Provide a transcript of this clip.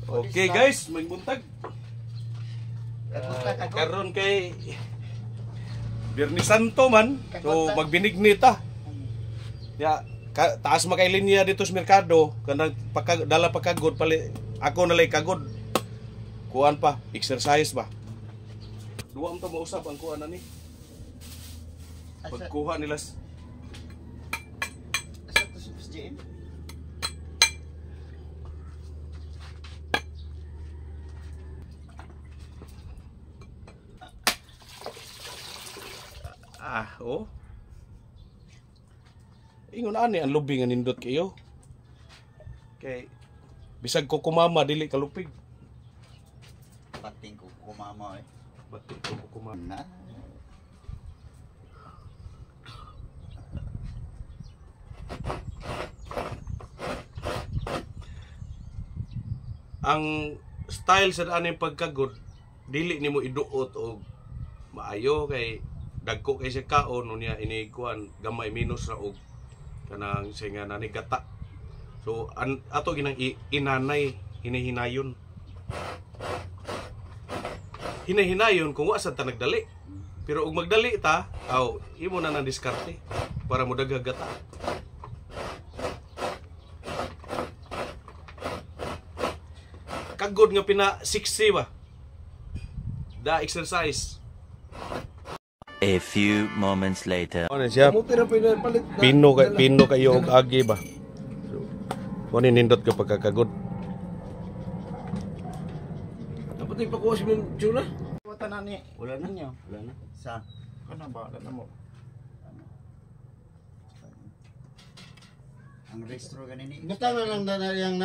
Okay guys, may buntag. Karon kay Birni Santo man, so magbinignita. Ya, taas makay linya dito sa merkado, kanang dala pagkagod pali ako nalay kagod. Kuan pa, exercise ba. Duwa mo to mausap ang kuan ani. Pagkuha nila asa to sa JM. Oh. Ingon ani ang lubing nga nindot kayo. Kay bisag ko kumama dili kalupig. Pating ko kumama eh. Batik ko kumama. Na. Ang style sa aning pagkagod dili nimo iduot og maayo kay dagko kay siya kaon unya ini kuan gamay minus ra og kanang singa nani gata. So ato ginang inanay hinahinayon. Hinahinayon kung wa sad ta nagdali. Pero ug magdali ta, imo na nang diskarte para mo daghag gata. Kagod nga pina 60 ba? Da exercise. A few moments later. Ano siya? Pino kayo og agi ba? So, nindot ka pagkakagod. Dapat ipakuha si Juna. Wata na ni. Wala na. Ninyo. Wala na. Sa kana ba na mo? Ang restro ganini. Basta na lang na yang